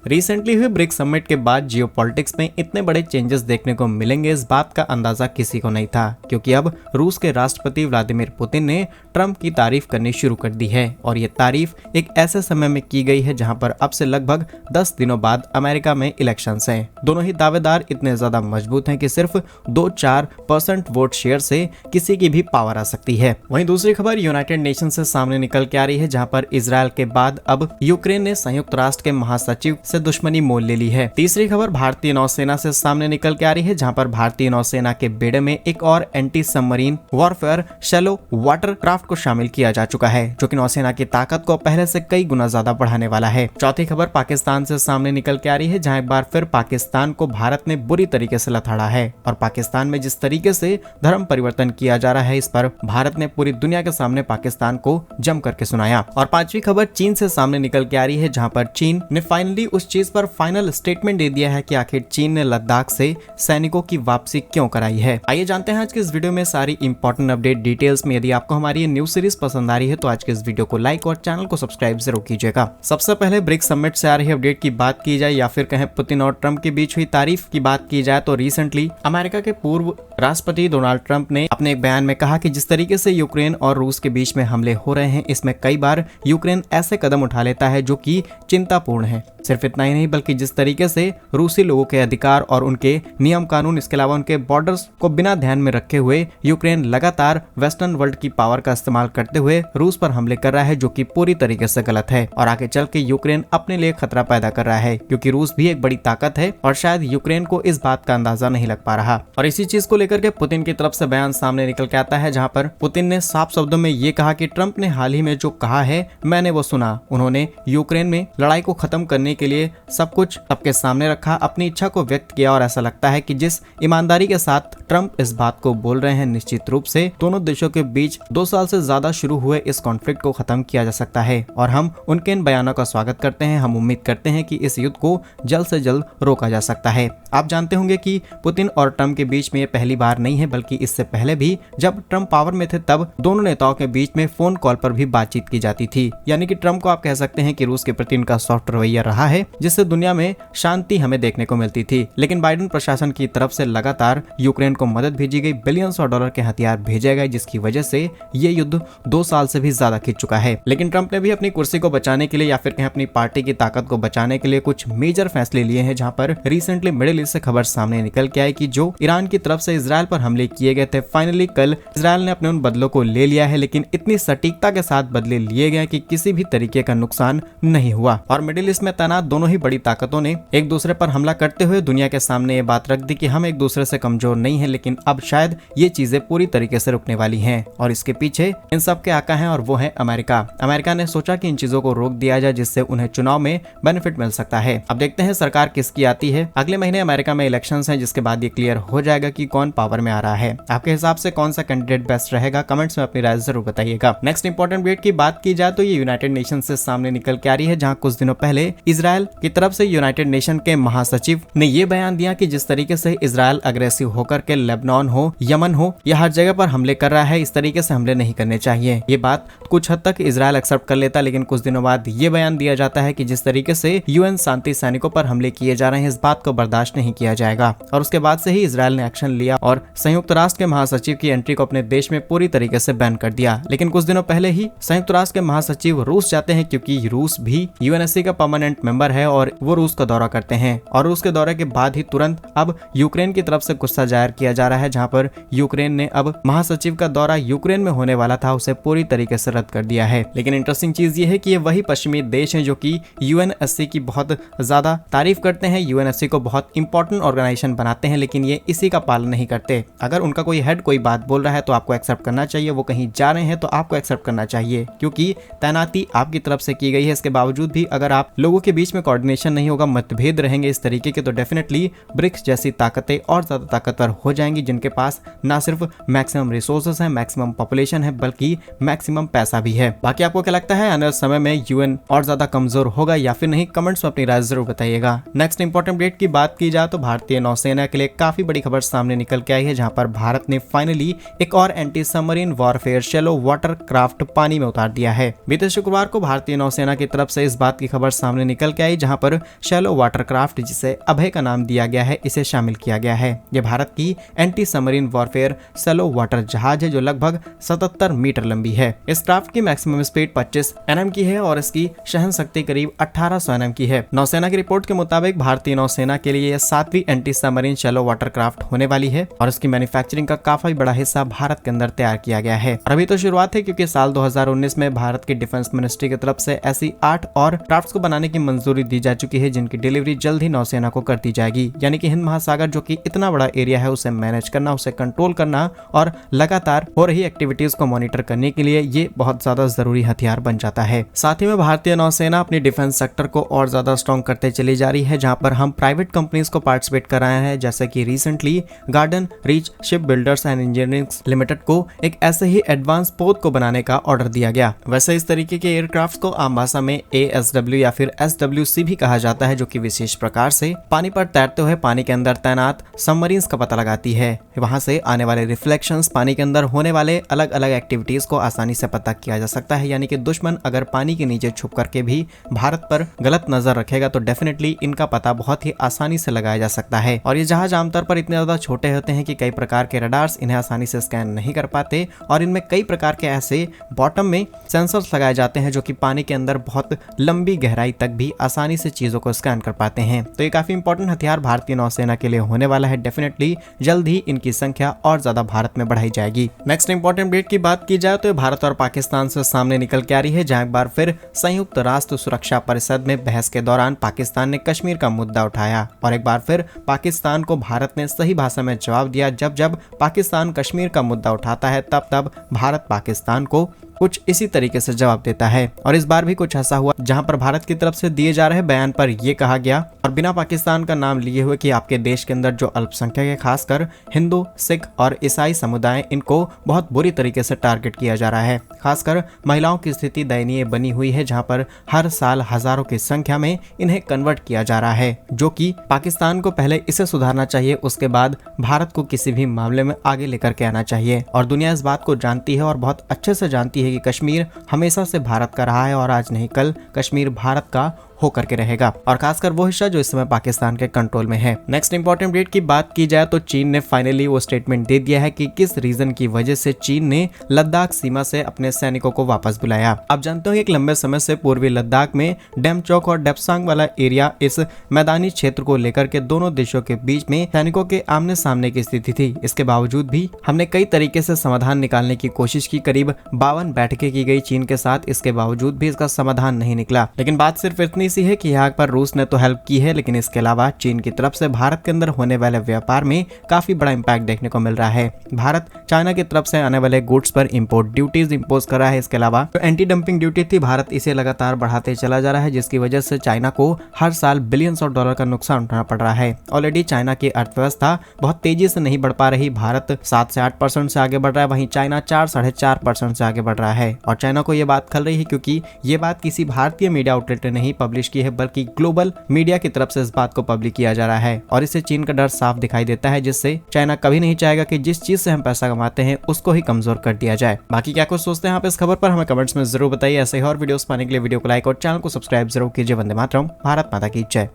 Recently हुए BRICS summit के बाद जियोपॉलिटिक्स में इतने बड़े चेंजेस देखने को मिलेंगे इस बात का अंदाजा किसी को नहीं था, क्योंकि अब रूस के राष्ट्रपति व्लादिमीर पुतिन ने ट्रंप की तारीफ करनी शुरू कर दी है और ये तारीफ एक ऐसे समय में की गई है जहां पर अब से लगभग 10 दिनों बाद अमेरिका में इलेक्शंस हैं। दोनों ही दावेदार इतने ज्यादा मजबूत हैं कि सिर्फ 2-4% वोट शेयर से किसी की भी पावर आ सकती है। वहीं दूसरी खबर यूनाइटेड नेशन से सामने निकल के आ रही है, जहां पर इजरायल के बाद अब यूक्रेन ने संयुक्त राष्ट्र के महासचिव से दुश्मनी मोल ले ली है। तीसरी खबर भारतीय नौसेना से सामने निकल के आ रही है, जहां पर भारतीय नौसेना के बेड़े में एक और anti submarine warfare shallow water craft को शामिल किया जा चुका है, जो कि नौसेना की ताकत को पहले से कई गुना ज्यादा बढ़ाने वाला है। चौथी खबर पाकिस्तान से सामने निकल के आ रही है, जहां एक बार फिर पाकिस्तान को भारत ने बुरी तरीके से लथाड़ा है और पाकिस्तान में जिस तरीके से धर्म परिवर्तन किया जा रहा है, इस पर भारत ने पूरी दुनिया के सामने पाकिस्तान को जम करके सुनाया। और पांचवी खबर चीन से सामने निकल के आ रही है, जहां पर चीन ने फाइनली उस चीज पर फाइनल स्टेटमेंट दे दिया है कि आखिर चीन ने लद्दाख से सैनिकों की वापसी क्यों कराई है। आइए जानते हैं आज के इस वीडियो में सारी इंपॉर्टेंट अपडेट डिटेल्स में। यदि आपको हमारी ये न्यूज सीरीज पसंद आ रही है तो आज के इस वीडियो को लाइक और चैनल को सब्सक्राइब जरूर कीजिएगा। सबसे पहले ब्रिक्स समिट से आ रही अपडेट की बात की जाए या फिर कहें पुतिन और ट्रंप के बीच हुई तारीफ की बात की जाए तो रिसेंटली अमेरिका के पूर्व राष्ट्रपति डोनाल्ड ट्रंप ने अपने एक बयान में कहा कि जिस तरीके से यूक्रेन और रूस के बीच में हमले हो रहे हैं, इसमें कई बार यूक्रेन ऐसे कदम उठा लेता है जो कि चिंतापूर्ण है। सिर्फ इतना ही नहीं बल्कि जिस तरीके से रूसी लोगों के अधिकार और उनके नियम कानून, इसके अलावा उनके बॉर्डर्स को बिना ध्यान में रखे हुए यूक्रेन लगातार वेस्टर्न वर्ल्ड की पावर का इस्तेमाल करते हुए रूस पर हमले कर रहा है, जो कि पूरी तरीके से गलत है और आगे चल के यूक्रेन अपने लिए खतरा पैदा कर रहा है, क्योंकि रूस भी एक बड़ी ताकत है और शायद यूक्रेन को इस बात का अंदाजा नहीं लग पा रहा। और इसी चीज को लेकर के पुतिन की तरफ से बयान सामने निकल के आता है, जहां पर पुतिन ने साफ शब्दों में ये कहा कि ट्रंप ने हाल ही में जो कहा है मैंने वो सुना। उन्होंने यूक्रेन में लड़ाई को खत्म करने के लिए सब कुछ सबके सामने रखा, अपनी इच्छा को व्यक्त किया और ऐसा लगता है कि जिस ईमानदारी के साथ ट्रंप इस बात को बोल रहे हैं, निश्चित रूप से दोनों देशों के बीच 2 साल से ज्यादा शुरू हुए इस कॉन्फ्लिक्ट को खत्म किया जा सकता है और हम उनके इन बयानों का स्वागत करते हैं। हम उम्मीद करते हैं कि इस युद्ध को जल्द से जल्द रोका जा सकता है। आप जानते होंगे कि पुतिन और ट्रंप के बीच में ये पहली बार नहीं है, बल्कि इससे पहले भी जब ट्रंप पावर में थे तब दोनों नेताओं के बीच में फोन कॉल पर भी बातचीत की जाती थी। यानी कि ट्रंप को आप कह सकते हैं कि रूस के प्रति इनका सॉफ्ट रवैया रहा है, जिससे दुनिया में शांति हमें देखने को मिलती थी। लेकिन बाइडेन प्रशासन की तरफ से लगातार यूक्रेन को मदद भेजी गई, बिलियंस ऑफ डॉलर के हथियार भेजे गए, जिसकी वजह से ये युद्ध 2 साल से भी ज्यादा खिंच चुका है। लेकिन ट्रंप ने भी अपनी कुर्सी को बचाने के लिए या फिर कहीं अपनी पार्टी की ताकत को बचाने के लिए कुछ मेजर फैसले लिए हैं, जहां पर रिसेंटली मिडिल ईस्ट से खबर सामने निकल के आई कि जो ईरान की तरफ से इजरायल पर हमले किए गए थे, फाइनली कल इजरायल ने अपने उन बदलों को ले लिया है, लेकिन इतनी सटीकता के साथ बदले लिए गए कि किसी भी तरीके का नुकसान नहीं हुआ। और मिडिल ईस्ट में तैनात दोनों ही बड़ी ताकतों ने एक दूसरे पर हमला करते हुए दुनिया के सामने ये बात रख दी कि हम एक दूसरे से कमजोर नहीं है, लेकिन अब शायद ये चीजें पूरी तरीके से रुकने वाली हैं। और इसके पीछे इन सब के आका हैं और वो है अमेरिका। अमेरिका ने सोचा कि इन चीजों को रोक दिया जाए, जिससे उन्हें चुनाव में बेनिफिट मिल सकता है। अब देखते हैं सरकार किसकी आती है। अगले महीने अमेरिका में इलेक्शंस हैं, जिसके बाद ये क्लियर हो जाएगा कि कौन पावर में आ रहा है। आपके हिसाब से कौन सा कैंडिडेट बेस्ट रहेगा, कमेंट्स में अपनी राय जरूर बताइएगा। नेक्स्ट इंपॉर्टेंट डेट की बात की जाए तो ये यूनाइटेड नेशन से सामने निकल के आ रही है, जहां कुछ दिनों पहले इजरायल की तरफ से यूनाइटेड नेशन के महासचिव ने ये बयान दिया कि जिस तरीके से इजरायल अग्रेसिव होकर के लेबनान हो, यमन हो, या हर जगह पर हमले कर रहा है, इस तरीके से हमले नहीं करने चाहिए। ये बात कुछ हद तक इजरायल एक्सेप्ट कर लेता, लेकिन कुछ दिनों बाद ये बयान दिया जाता है कि जिस तरीके से यूएन शांति सैनिकों पर हमले किए जा रहे हैं, इस बात को बर्दाश्त नहीं किया जाएगा। और उसके बाद से ही इजरायल ने एक्शन लिया और संयुक्त राष्ट्र के महासचिव की एंट्री को अपने देश में पूरी तरीके से बैन कर दिया। लेकिन कुछ दिनों पहले ही संयुक्त राष्ट्र के महासचिव रूस जाते हैं, क्योंकि रूस भी यूएनएससी का परमानेंट मेंबर है और वो रूस का दौरा करते हैं। और रूस के दौरे के बाद ही तुरंत अब यूक्रेन की तरफ से गुस्सा जाहिर किया जा रहा है, जहां पर यूक्रेन ने अब महासचिव का दौरा यूक्रेन में होने वाला था उसे पूरी तरीके से रद्द कर दिया है। लेकिन इंटरेस्टिंग चीज ये है कि ये वही पश्चिमी देश हैं जो कि यूएनएससी की बहुत ज्यादा तारीफ करते हैं, यूएनएससी को बहुत इंपॉर्टेंट ऑर्गेनाइजेशन बनाते हैं, लेकिन ये इसी का पालन नहीं करते। अगर उनका कोई हेड कोई बात बोल रहा है तो आपको एक्सेप्ट करना चाहिए, वो कहीं जा रहे हैं तो आपको एक्सेप्ट करना चाहिए, क्योंकि तैनाती आपकी तरफ से की गई है। इसके बावजूद भी अगर आप लोगों के बीच में कोऑर्डिनेशन नहीं होगा, मतभेद रहेंगे इस तरीके के, तो डेफिनेटली ब्रिक्स जैसी ताकतें और ज्यादा ताकतवर हो जाएंगी, जिनके पास ना सिर्फ मैक्सिमम रिसोर्सेस है, मैक्सिमम पॉपुलेशन है, बल्कि मैक्सिमम पैसा भी है। बाकी आपको क्या लगता है, आने वाले समय में यूएन और ज्यादा कमजोर होगा या फिर नहीं, कमेंट्स में अपनी राय जरूर बताइएगा। नेक्स्ट इंपॉर्टेंट अपडेट की बात की जाए तो भारतीय नौसेना के लिए काफी बड़ी खबर सामने निकल के आई है, जहां पर भारत ने फाइनली एक और anti submarine warfare shallow water craft पानी में उतार दिया है। बीते शुक्रवार को भारतीय नौसेना की तरफ से इस बात की खबर सामने निकल के आई हवाई जहां पर शैलो वाटरक्राफ्ट, जिसे अभय का नाम दिया गया है, इसे शामिल किया गया है। यह भारत की anti submarine warfare shallow water जहाज है जो लगभग 77 मीटर लंबी है। इस क्राफ्ट की मैक्सिमम स्पीड 25 nm की है और इसकी सहन शक्ति करीब 1800 nm की है। नौसेना की रिपोर्ट के मुताबिक भारतीय नौसेना के लिए यह 7वीं एंटी सबमरीन शैलो वाटरक्राफ्ट होने वाली है और इसकी मैन्युफैक्चरिंग का काफी बड़ा हिस्सा भारत के अंदर तैयार किया गया है। और अभी तो शुरुआत है, क्योंकि साल 2019 में भारत की डिफेंस मिनिस्ट्री की तरफ से ऐसी 8 और क्राफ्ट्स को बनाने की मंजूरी दी जा चुकी है, जिनकी डिलीवरी जल्द ही नौसेना को कर दी जाएगी। यानी कि हिंद महासागर जो कि इतना बड़ा एरिया है, उसे मैनेज करना, उसे कंट्रोल करना और लगातार हो रही एक्टिविटीज को मॉनिटर करने के लिए ये बहुत ज्यादा जरूरी हथियार बन जाता है। साथ ही में भारतीय नौसेना अपनी डिफेंस सेक्टर को और ज्यादा स्ट्रॉन्ग करते चली जा रही है, जहां पर हम प्राइवेट कंपनीज को पार्टिसिपेट कर रहे हैं, जैसे कि recently garden reach ship builders and engineering limited को एक ऐसे ही एडवांस पोत को बनाने का ऑर्डर दिया गया। वैसे इस तरीके के एयरक्राफ्ट को आम भाषा में ASW या फिर SWC भी कहा जाता है, जो कि विशेष प्रकार से पानी पर तैरते हुए पानी के अंदर तैनात सबमरीन्स का पता लगाती है। वहां से आने वाले रिफ्लेक्शंस, पानी के अंदर होने वाले अलग अलग एक्टिविटीज को आसानी से पता किया जा सकता है। यानी कि दुश्मन अगर पानी के नीचे छुप करके भी भारत पर गलत नजर रखेगा तो डेफिनेटली इनका पता बहुत ही आसानी से लगाया जा सकता है। और ये जहाज आमतौर पर इतने ज्यादा छोटे होते हैं कि कई प्रकार के रडार्स इन्हें आसानी से स्कैन नहीं कर पाते और इनमें कई प्रकार के ऐसे बॉटम में सेंसर्स लगाए जाते हैं जो कि पानी के अंदर बहुत लंबी गहराई तक भी आसानी से चीजों को स्कैन कर पाते हैं। तो ये काफी इंपॉर्टेंट हथियार भारतीय नौसेना के लिए होने वाला है। डेफिनेटली जल्द ही इनकी संख्या और ज्यादा भारत में बढ़ाई जाएगी। नेक्स्ट इंपॉर्टेंट डेट की बात की जाए तो भारत और पाकिस्तान से सामने निकल के आ रही है, जहां एक बार फिर संयुक्त राष्ट्र सुरक्षा परिषद में बहस के दौरान पाकिस्तान ने कश्मीर का मुद्दा उठाया और एक बार फिर पाकिस्तान को भारत ने सही भाषा में जवाब दिया। जब जब पाकिस्तान कश्मीर का मुद्दा उठाता है तब तब भारत पाकिस्तान को कुछ इसी तरीके से जवाब देता है। और इस बार भी कुछ ऐसा हुआ, जहां पर भारत की तरफ से दिए जा रहे बयान पर यह कहा गया और बिना पाकिस्तान का नाम लिए हुए कि आपके देश के अंदर जो अल्पसंख्यक है, खासकर हिंदू, सिख और ईसाई समुदाय, इनको बहुत बुरी तरीके से टारगेट किया जा रहा है। खासकर महिलाओं की स्थिति दयनीय बनी हुई है, जहां पर हर साल हजारों की संख्या में इन्हें कन्वर्ट किया जा रहा है, जो कि पाकिस्तान को पहले इसे सुधारना चाहिए, उसके बाद भारत को किसी भी मामले में आगे लेकर के आना चाहिए। और दुनिया इस बात को जानती है और बहुत अच्छे से जानती है कि कश्मीर हमेशा से भारत का रहा है और आज नहीं कल कश्मीर भारत का होकर के रहेगा, और खासकर वो हिस्सा जो इस समय पाकिस्तान के कंट्रोल में है। नेक्स्ट इंपॉर्टेंट डेट की बात की जाए तो चीन ने फाइनली वो स्टेटमेंट दे दिया है कि किस रीजन की वजह से चीन ने लद्दाख सीमा से अपने सैनिकों को वापस बुलाया। आप जानते हो एक लंबे समय से पूर्वी लद्दाख में डेमचौक और डेप्सांग वाला एरिया, इस मैदानी क्षेत्र को लेकर के दोनों देशों के बीच में सैनिकों के आमने सामने की स्थिति थी। इसके बावजूद भी हमने कई तरीके से समाधान निकालने की कोशिश की, करीब 52 बैठकें की गई चीन के साथ, इसके बावजूद भी इसका समाधान नहीं निकला। लेकिन बात सिर्फ इतनी सी है कि यहाँ पर रूस ने तो हेल्प की है, लेकिन इसके अलावा चीन की तरफ से भारत के अंदर होने वाले व्यापार में काफी बड़ा इंपैक्ट देखने को मिल रहा है। भारत चाइना की तरफ से आने वाले गुड्स पर इंपोर्ट ड्यूटीज इंपोज कर रहा है। इसके अलावा जो एंटी डंपिंग ड्यूटी थी, भारत इसे लगातार बढ़ाते चला जा रहा है, जिसकी वजह से चाइना को हर साल बिलियंस ऑफ डॉलर का नुकसान उठाना पड़ रहा है। ऑलरेडी चाइना की अर्थव्यवस्था बहुत तेजी से नहीं बढ़ पा रही, भारत 7 से 8% से आगे बढ़ रहा है, वहीं चाइना 4-4.5% से आगे बढ़ रहा है। और चाइना को यह बात खल रही है, क्योंकि ये बात किसी भारतीय मीडिया आउटलेट ने नहीं पब्लिश की है, बल्कि ग्लोबल मीडिया की तरफ से इस बात को पब्लिक किया जा रहा है। और इससे चीन का डर साफ दिखाई देता है, जिससे चाइना कभी नहीं चाहेगा कि जिस चीज से हम पैसा कमाते हैं उसको ही कमजोर कर दिया जाए। बाकी क्या कुछ सोचते हैं आप इस खबर पर, हमें कमेंट्स में जरूर बताइए। ऐसे ही और वीडियोस पाने के लिए वीडियो को लाइक और चैनल को सब्सक्राइब जरूर कीजिए। वंदे मातरम, भारत माता की जय।